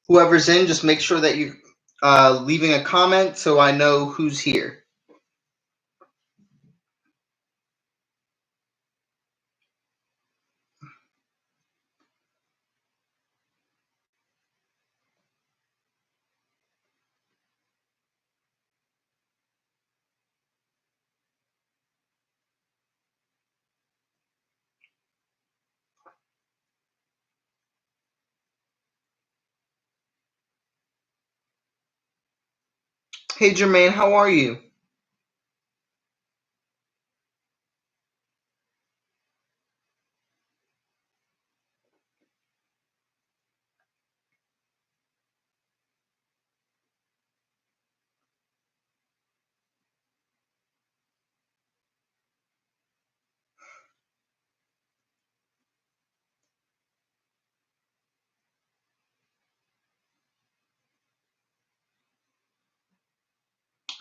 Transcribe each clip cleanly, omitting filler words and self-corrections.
Whoever's in, just make sure that you leaving a comment so I know who's here. Hey Jermaine, how are you?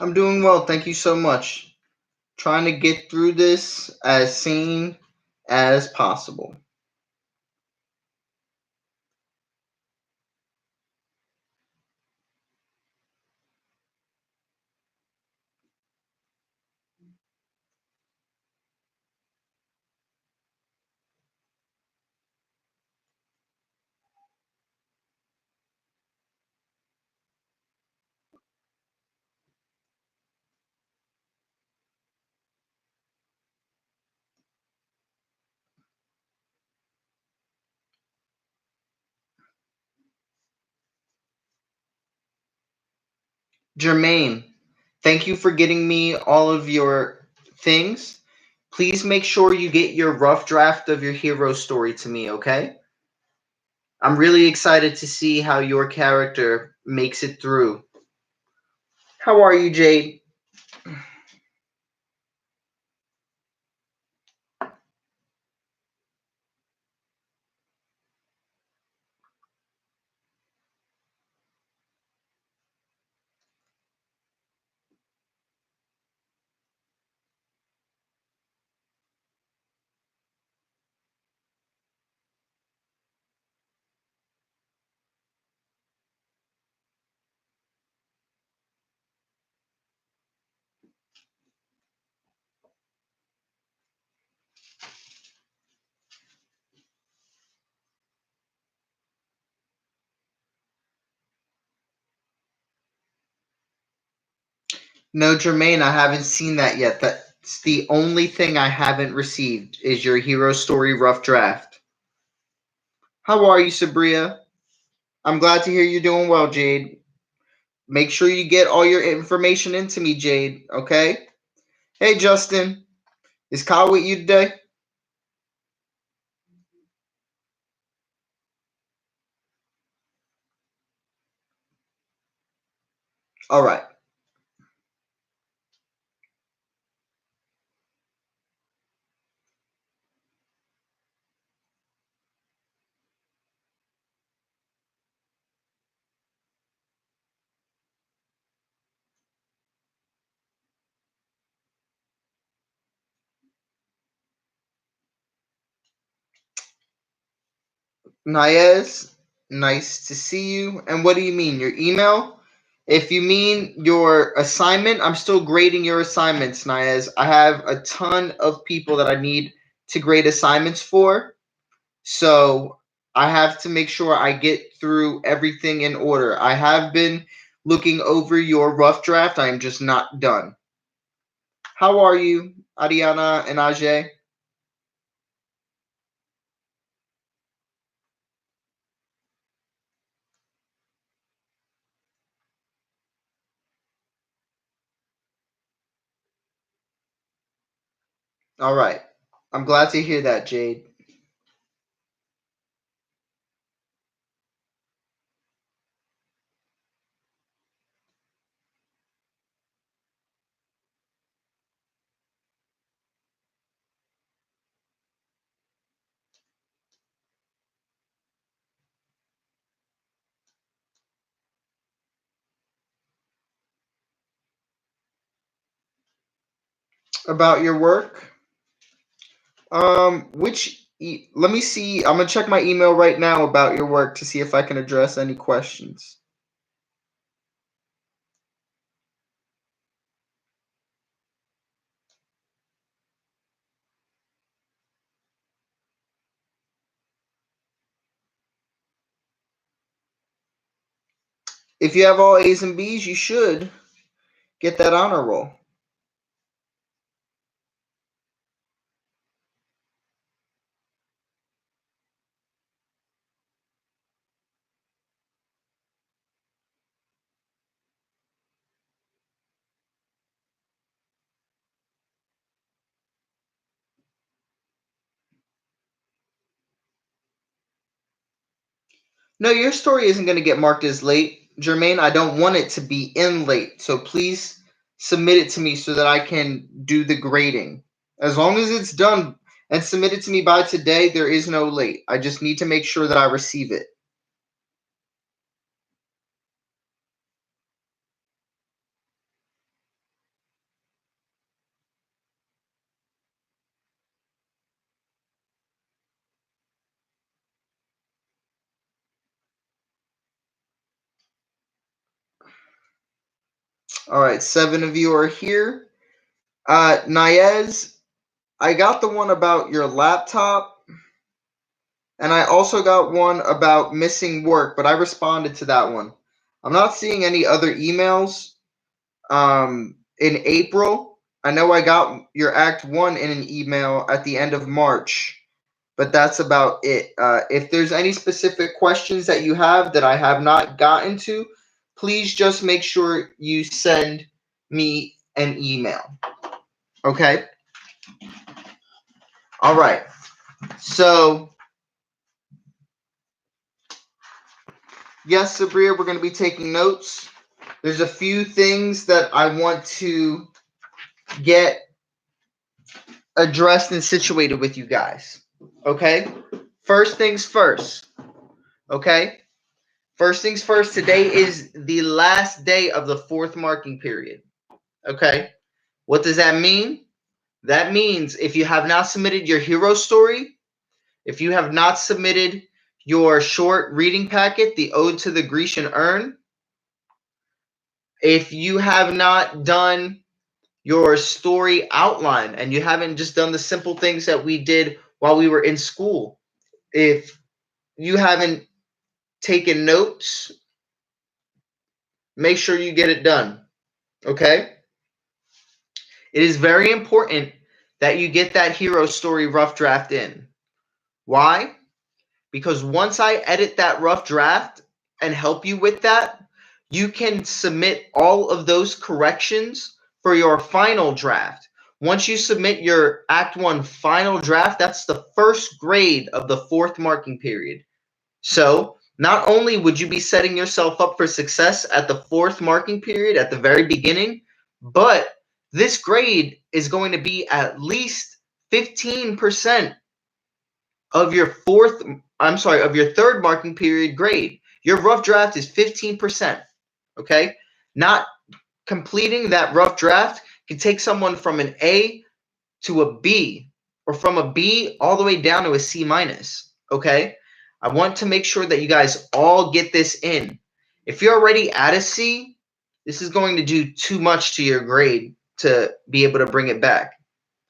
I'm doing well, thank you so much. Trying to get through this as sane as possible. Jermaine, thank you for getting me all of your things. Please make sure you get your rough draft of your hero story to me, okay? I'm really excited to see how your character makes it through. How are you, Jade? No, Jermaine, I haven't seen that yet. That's the only thing I haven't received is your hero story rough draft. How are you, Sabria? I'm glad to hear you're doing well, Jade. Make sure you get all your information into me, Jade, okay? Hey, Justin. Is Kyle with you today? All right. Niaz, nice to see you. And what do you mean? Your email? If you mean your assignment, I'm still grading your assignments, Niaz. I have a ton of people that I need to grade assignments for. So I have to make sure I get through everything in order. I have been looking over your rough draft. I am just not done. How are you, Ariana and Ajay? All right. I'm glad to hear that, Jade. About your work? Which let me see. I'm gonna check my email right now about your work to see if I can address any questions. If you have all A's and B's, you should get that honor roll. No, your story isn't going to get marked as late, Jermaine. I don't want it to be in late. So please submit it to me so that I can do the grading. As long as it's done and submitted to me by today, there is no late. I just need to make sure that I receive it. All right, 7 of you are here. Nayez, I got the one about your laptop, and I also got one about missing work, but I responded to that one. I'm not seeing any other emails. In April, I know I got your Act 1 in an email at the end of March, but that's about it. If there's any specific questions that you have that I have not gotten to, please just make sure you send me an email. Okay? All right. So, yes, Sabria, we're going to be taking notes. There's a few things that I want to get addressed and situated with you guys. Okay? First things first. Okay? First things first, today is the last day of the fourth marking period. Okay? What does that mean? That means if you have not submitted your hero story, if you have not submitted your short reading packet, the Ode to the Grecian Urn, if you have not done your story outline and you haven't just done the simple things that we did while we were in school, if you haven't taken notes, make sure you get it done. Okay? It is very important that you get that hero story rough draft in. Why? Because once I edit that rough draft and help you with that, you can submit all of those corrections for your final draft. Once you submit your Act 1 final draft, that's the first grade of the fourth marking period. So, not only would you be setting yourself up for success at the fourth marking period at the very beginning, but this grade is going to be at least 15% of your third marking period grade. Your rough draft is 15%. Okay? Not completing that rough draft can take someone from an A to a B, or from a B all the way down to a C minus. Okay? I want to make sure that you guys all get this in. If you're already at a C, this is going to do too much to your grade to be able to bring it back.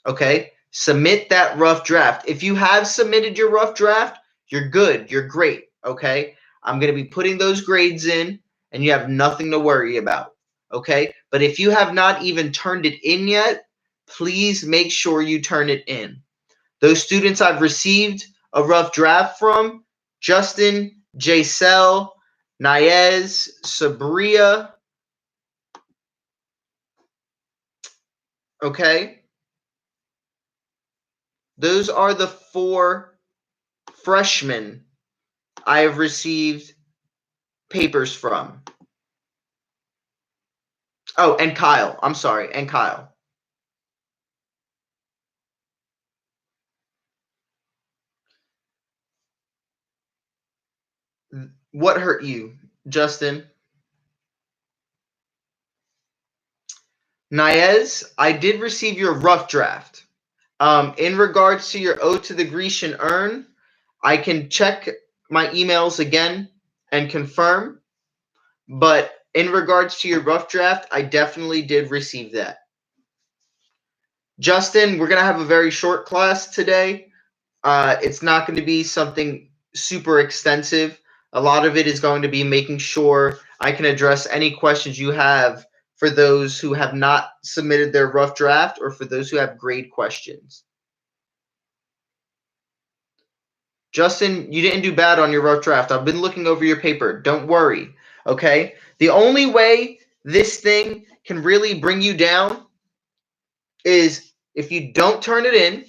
Okay? Submit that rough draft. If you have submitted your rough draft, you're good. You're great. Okay? I'm going to be putting those grades in, and you have nothing to worry about. Okay? But if you have not even turned it in yet, please make sure you turn it in. Those students I've received a rough draft from: Justin, Jacel, Nayez, Sabria. Okay? Those are the 4 freshmen I have received papers from. Oh, and Kyle. I'm sorry, and Kyle. What hurt you, Justin? Nayez, I did receive your rough draft. In regards to your ode to the Grecian urn, I can check my emails again and confirm. But in regards to your rough draft, I definitely did receive that. Justin, we're going to have a very short class today. It's not going to be something super extensive. A lot of it is going to be making sure I can address any questions you have for those who have not submitted their rough draft or for those who have grade questions. Justin, you didn't do bad on your rough draft. I've been looking over your paper. Don't worry. Okay? The only way this thing can really bring you down is if you don't turn it in,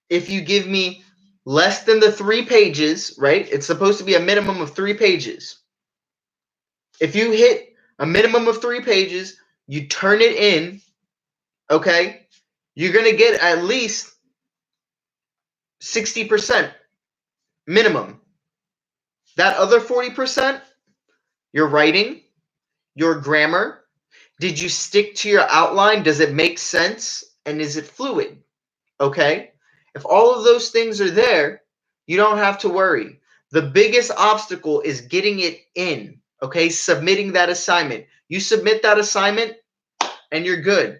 if you give me less than the 3 pages, right? It's supposed to be a minimum of 3 pages. If you hit a minimum of 3 pages, you turn it in, okay? You're going to get at least 60% minimum. That other 40%, your writing, your grammar, did you stick to your outline? Does it make sense? And is it fluid? Okay? If all of those things are there, you don't have to worry. The biggest obstacle is getting it in, okay? Submitting that assignment. You submit that assignment and you're good.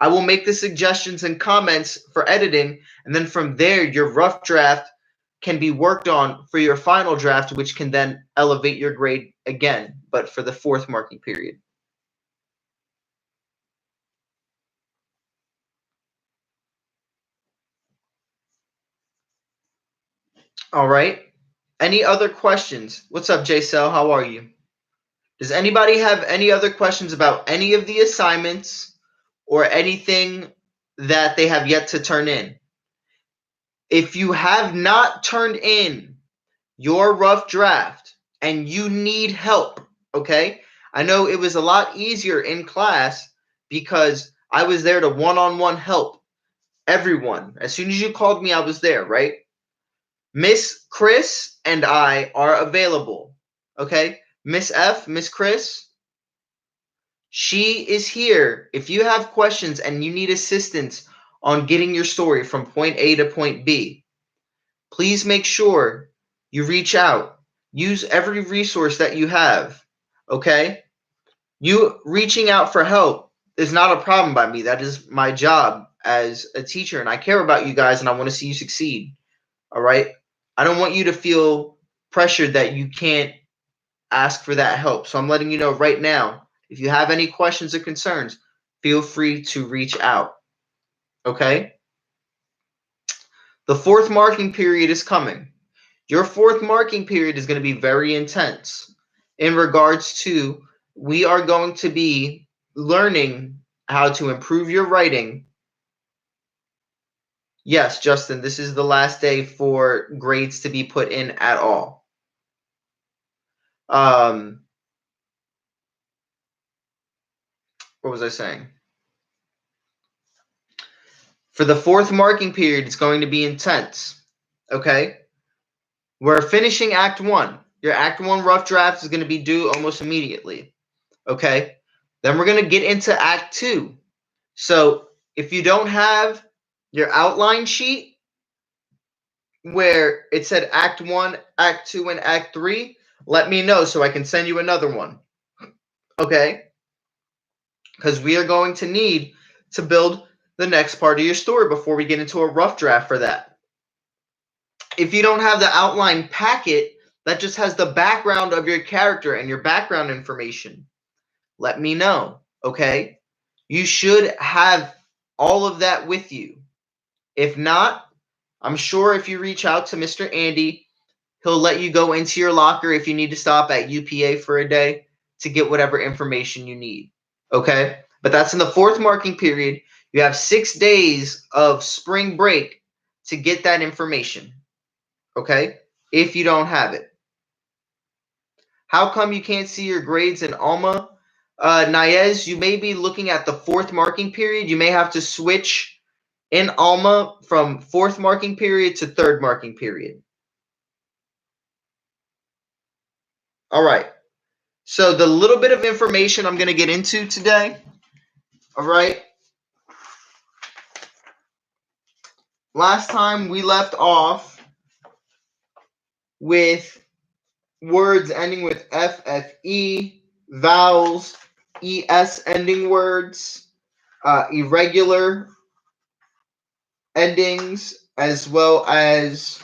I will make the suggestions and comments for editing, and then from there, your rough draft can be worked on for your final draft, which can then elevate your grade again, but for the 4th marking period. All right. Any other questions? What's up, J-Cell? How are you? Does anybody have any other questions about any of the assignments or anything that they have yet to turn in? If you have not turned in your rough draft and you need help, okay? I know it was a lot easier in class because I was there to one-on-one help everyone. As soon as you called me, I was there, right? Miss Chris and I are available, okay? Miss F, Miss Chris, she is here. If you have questions and you need assistance on getting your story from point A to point B, please make sure you reach out. Use every resource that you have, okay? You reaching out for help is not a problem by me. That is my job as a teacher, and I care about you guys, and I want to see you succeed, all right? I don't want you to feel pressured that you can't ask for that help. So I'm letting you know right now, if you have any questions or concerns, feel free to reach out. Okay? The 4th marking period is coming. Your 4th marking period is going to be very intense in regards to we are going to be learning how to improve your writing. Yes, Justin, this is the last day for grades to be put in at all. What was I saying? For the 4th marking period, it's going to be intense. Okay? We're finishing Act 1. Your Act 1 rough draft is going to be due almost immediately. Okay? Then we're going to get into Act 2. So if you don't have your outline sheet where it said Act 1, Act 2, and Act 3, let me know so I can send you another one. Okay? Because we are going to need to build the next part of your story before we get into a rough draft for that. If you don't have the outline packet that just has the background of your character and your background information, let me know, okay? You should have all of that with you. If not, I'm sure if you reach out to Mr. Andy, he'll let you go into your locker if you need to stop at UPA for a day to get whatever information you need, okay? But that's in the 4th marking period. You have 6 days of spring break to get that information. Okay, if you don't have it. How come you can't see your grades in Alma? Nayez, you may be looking at the 4th marking period. You may have to switch in Alma from 4th marking period to 3rd marking period. All right. So the little bit of information I'm going to get into today, all right, last time we left off with words ending with FFE, vowels, ES ending words, irregular endings, as well as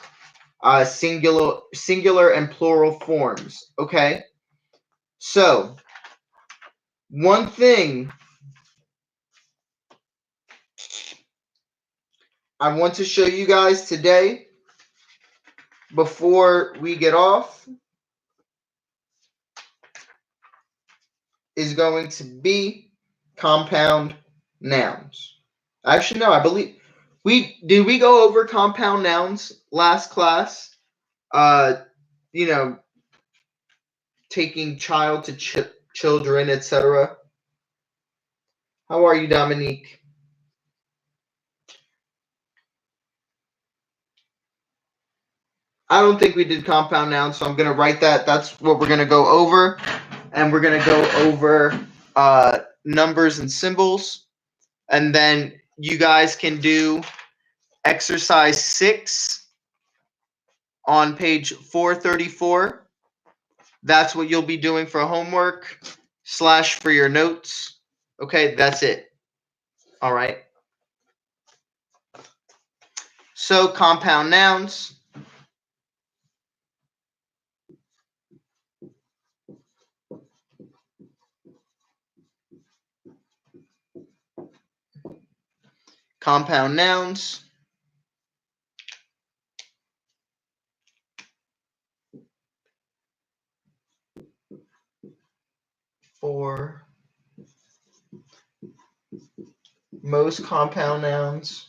singular and plural forms. Okay, so one thing I want to show you guys today before we get off is going to be compound nouns. Actually, no, I believe we go over compound nouns last class. Uh, you know, taking child to children, etc. How are you, Dominique? I don't think we did compound nouns, so I'm gonna write that. That's what we're gonna go over, and we're gonna go over numbers and symbols, and then you guys can do exercise 6 on page 434. That's what you'll be doing for homework / for your notes. Okay, that's it. All right. So compound nouns. Compound nouns. For most compound nouns.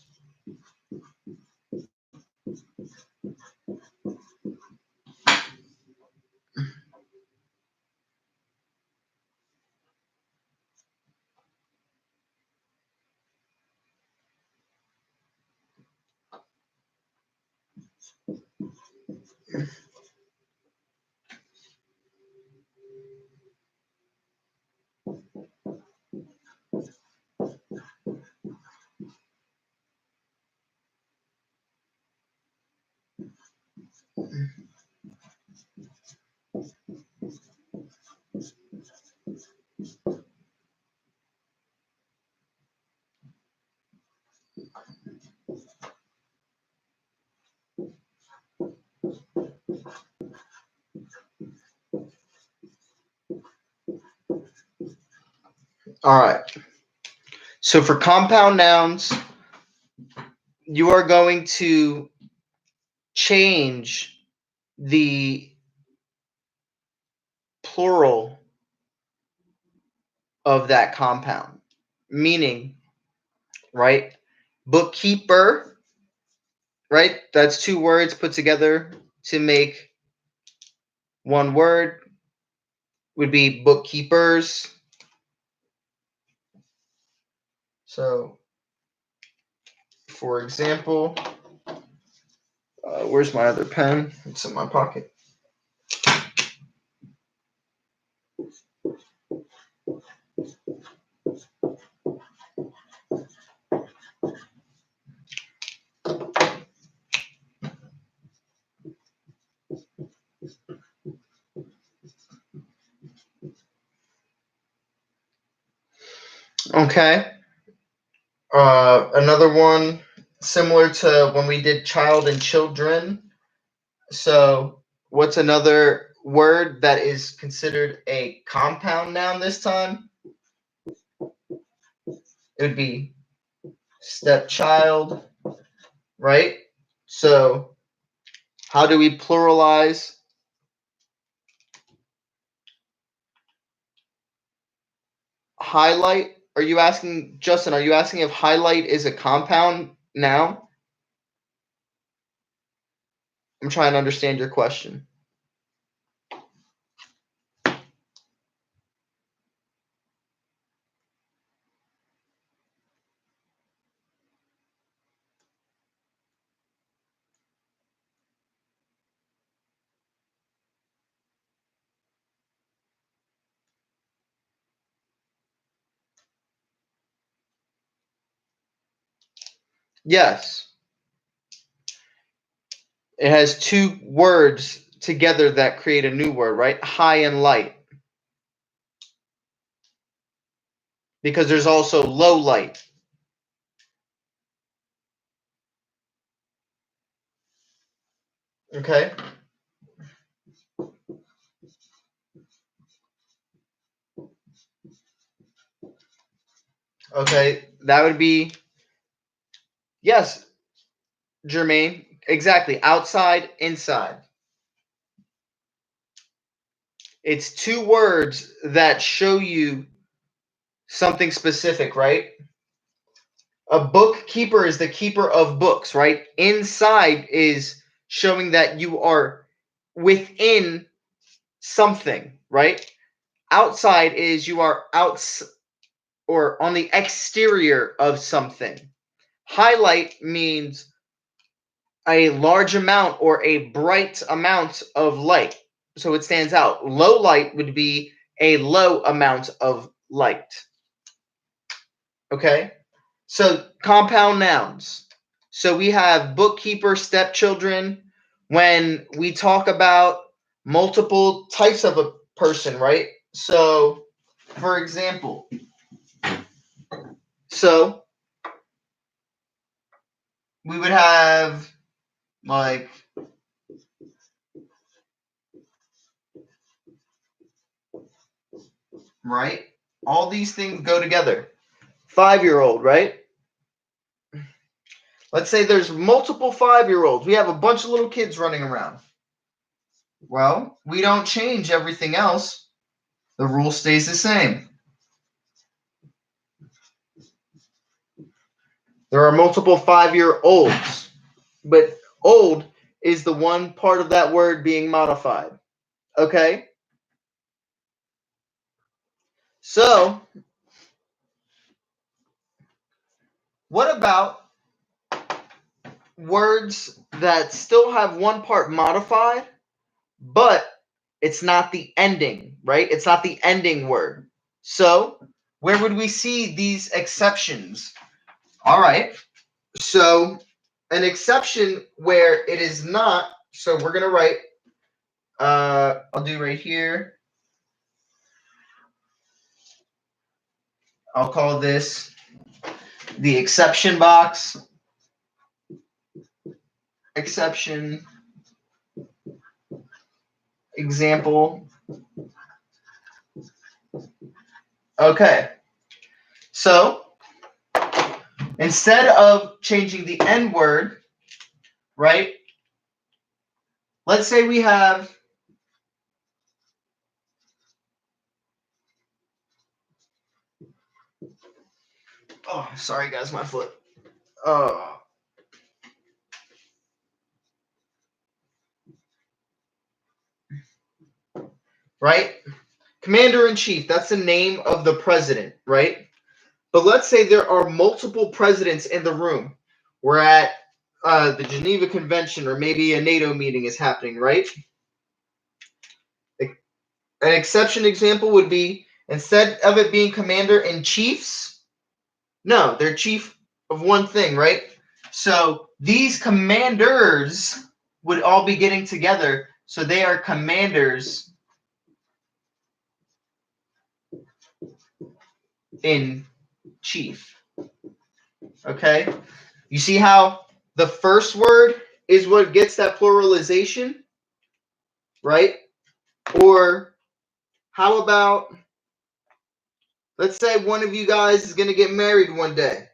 All right. So for compound nouns, you are going to change the plural of that compound. Meaning, right? Bookkeeper, right? That's two words put together to make one word, would be bookkeepers. So, for example, where's my other pen? It's in my pocket. Okay. Another one similar to when we did child and children. So, what's another word that is considered a compound noun this time? It would be stepchild, right? So, how do we pluralize highlight? Are you asking, Justin, are you asking if highlight is a compound noun? I'm trying to understand your question. Yes. It has two words together that create a new word, right? High and light. Because there's also low light. Okay? Okay, that would be, yes, Jermaine, exactly. Outside, inside. It's two words that show you something specific, right? A bookkeeper is the keeper of books, right? Inside is showing that you are within something, right? Outside is you are outs or on the exterior of something. Highlight means a large amount or a bright amount of light. So it stands out. Low light would be a low amount of light. Okay? So compound nouns. So we have bookkeeper, stepchildren. When we talk about multiple types of a person, right? So, for example, so we would have like right? All these things go together. 5-year-old, right? Let's say there's multiple 5-year-olds. We have a bunch of little kids running around. Well, we don't change everything else. The rule stays the same. There are multiple 5-year-olds, but old is the one part of that word being modified. Okay? So, what about words that still have one part modified, but it's not the ending, right? It's not the ending word. So, where would we see these exceptions? All right. So, an exception where it is not, so we're going to write, I'll do right here. I'll call this the exception box. Exception example. Okay. So, instead of changing the N word, right? Let's say we have oh, sorry guys, my foot. Oh. Right? Commander in chief, that's the name of the president, right? But let's say there are multiple presidents in the room. We're at the Geneva Convention, or maybe a NATO meeting is happening, right? An exception example would be instead of it being commander in chiefs, no, they're chief of one thing, right? So these commanders would all be getting together. So they are commanders in chief. Okay? You see how the first word is what gets that pluralization, right? Or how about, let's say one of you guys is going to get married one day.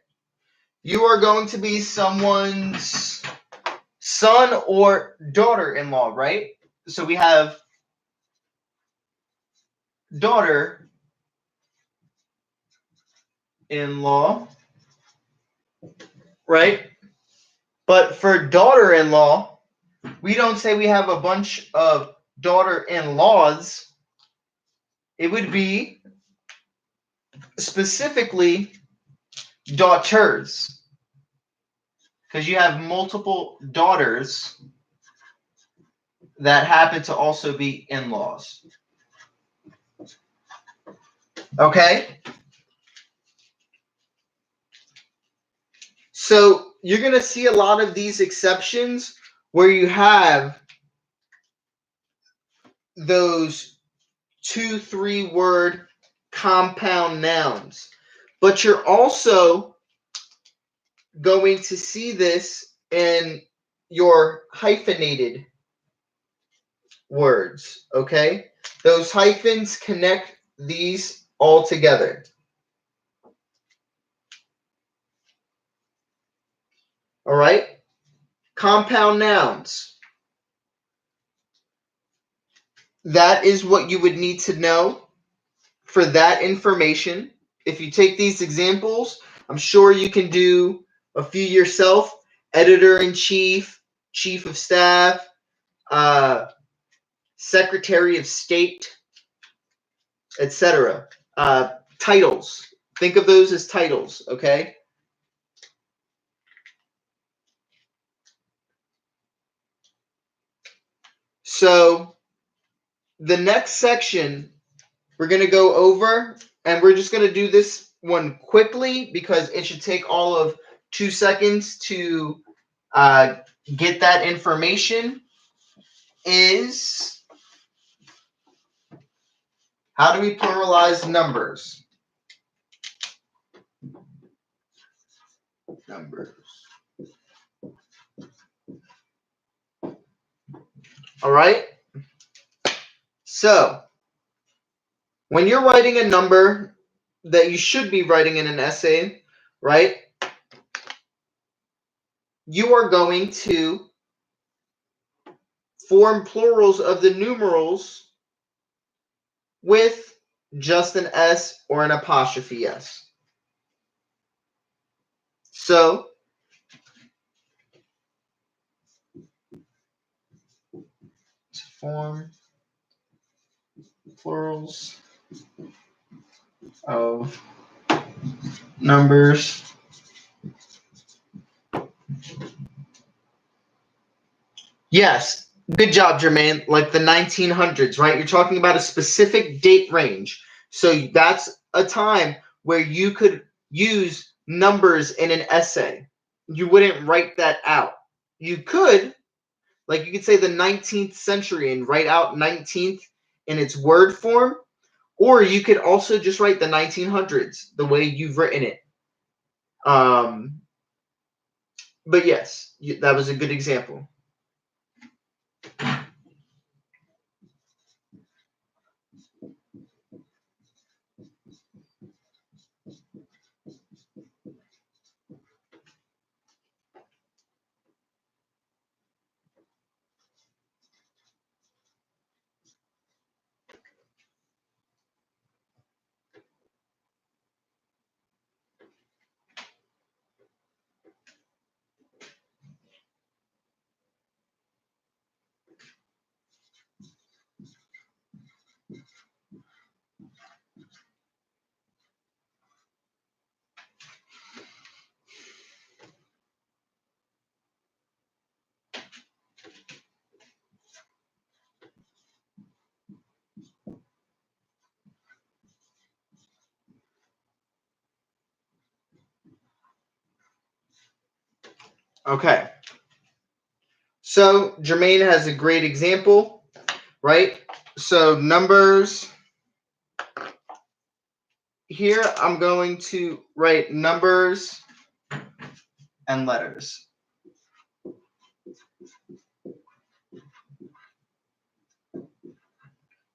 You are going to be someone's son or daughter-in-law, right? So we have daughter-in-law, right? But for daughter-in-law, we don't say we have a bunch of daughter-in-laws. It would be specifically daughters, because you have multiple daughters that happen to also be in-laws. Okay? So you're going to see a lot of these exceptions where you have those 2-3 word compound nouns. But you're also going to see this in your hyphenated words, okay? Those hyphens connect these all together. All right? Compound nouns. That is what you would need to know for that information. If you take these examples, I'm sure you can do a few yourself. Editor-in-chief, chief of staff, secretary of state, etc. Titles. Think of those as titles, okay? So the next section we're going to go over, and we're just going to do this one quickly because it should take all of 2 seconds to get that information, is how do we pluralize numbers? Numbers. All right? So, when you're writing a number that you should be writing in an essay, right? You are going to form plurals of the numerals with just an S or an apostrophe S. So, to form plurals of numbers, yes, good job, Jermaine. Like the 1900s, right? You're talking about a specific date range. So that's a time where you could use numbers in an essay. You wouldn't write that out. You could, like you could say the 19th century and write out 19th in its word form, or you could also just write the 1900s the way you've written it. But yes, that was a good example. Okay. So Jermaine has a great example, right? So numbers, here I'm going to write numbers and letters.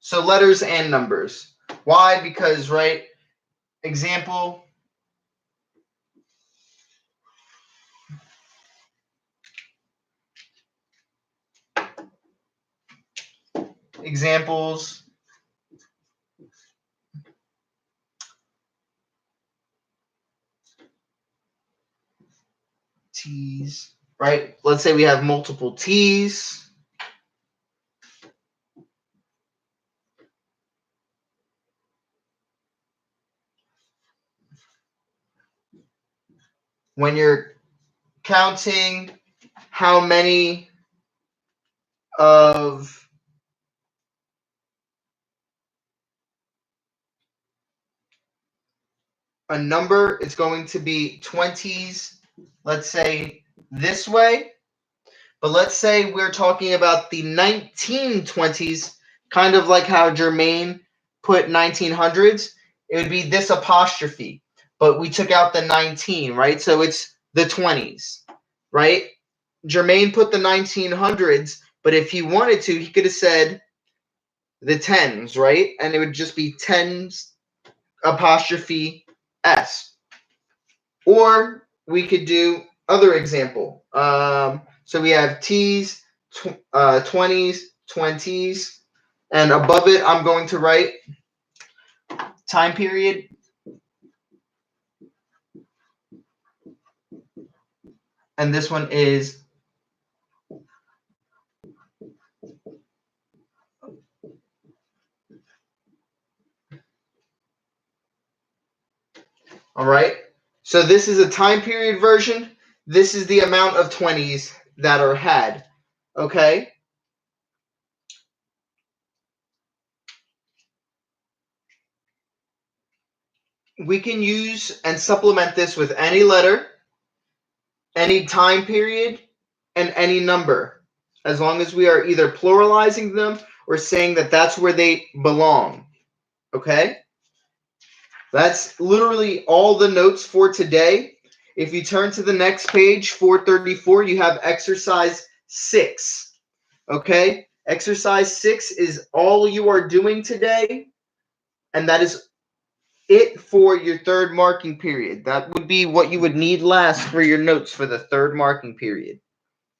So letters and numbers. Why? Because, right, example, examples, T's, right? Let's say we have multiple T's. When you're counting how many of a number, it's going to be 20s, let's say this way. But let's say we're talking about the 1920s, kind of like how Jermaine put 1900s. It would be this apostrophe, but we took out the 19, right? So it's the 20s, right? Jermaine put the 1900s, but if he wanted to, he could have said the tens, right? And it would just be tens apostrophe s. Or we could do other example. So we have t's, 20s, 20s, and above it, I'm going to write time period. And this one is all right. So this is a time period version. This is the amount of 20s that are had. Okay. We can use and supplement this with any letter, any time period, and any number, as long as we are either pluralizing them or saying that that's where they belong. Okay? That's literally all the notes for today. If you turn to the next page, 434, you have exercise 6. Okay? Exercise 6 is all you are doing today, and that is it for your third marking period. That would be what you would need last for your notes for the third marking period.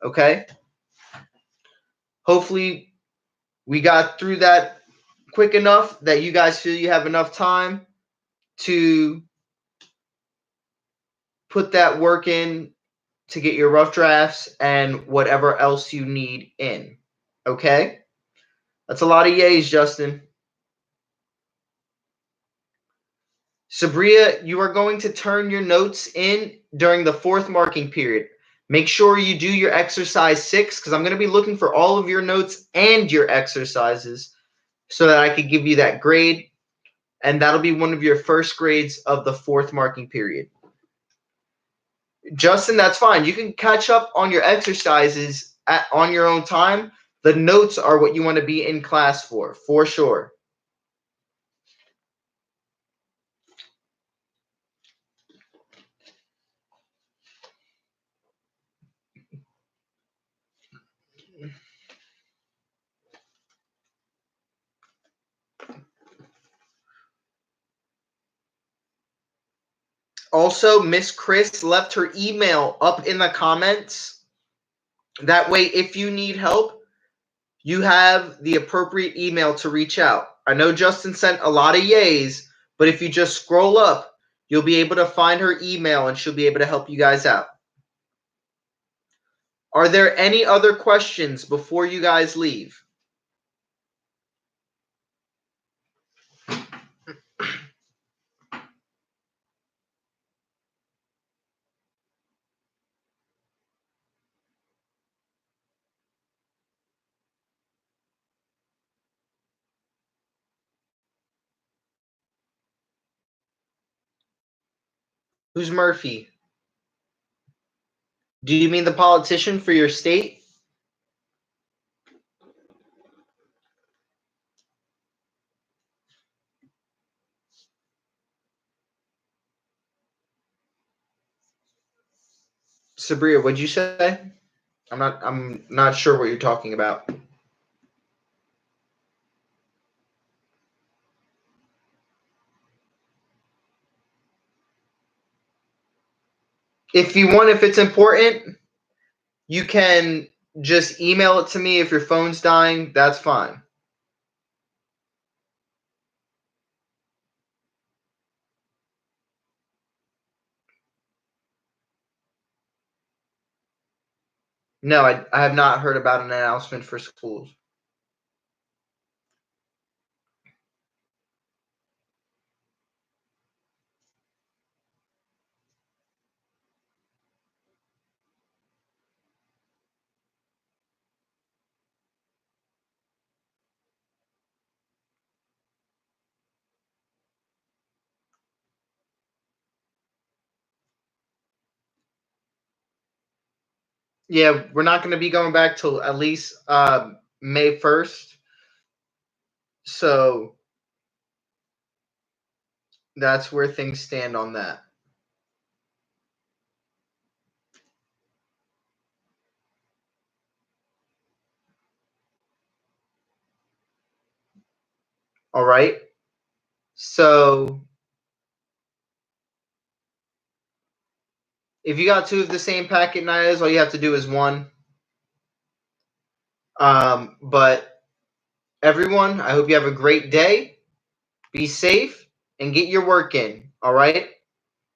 Okay? Hopefully, we got through that quick enough that you guys feel you have enough time to put that work in to get your rough drafts and whatever else you need in. Okay? That's a lot of yays, Justin. Sabria, you are going to turn your notes in during the fourth marking period. Make sure you do your exercise 6 because I'm going to be looking for all of your notes and your exercises so that I could give you that grade. And that'll be one of your first grades of the fourth marking period. Justin, that's fine. You can catch up on your exercises on your own time. The notes are what you want to be in class for sure. Also, Miss Chris left her email up in the comments. That way, if you need help, you have the appropriate email to reach out. I know Justin sent a lot of yays, but if you just scroll up, you'll be able to find her email and she'll be able to help you guys out. Are there any other questions before you guys leave? Who's Murphy? Do you mean the politician for your state? Sabria, what'd you say? I'm not sure what you're talking about. If it's important, you can just email it to me. If your phone's dying, that's fine. No, I have not heard about an announcement for schools. Yeah, we're not going to be going back till at least May 1st. So that's where things stand on that. All right. So if you got two of the same packet, Nias, all you have to do is one. But everyone, I hope you have a great day. Be safe and get your work in. All right.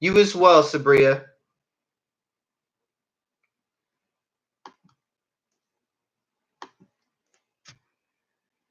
You as well, Sabria.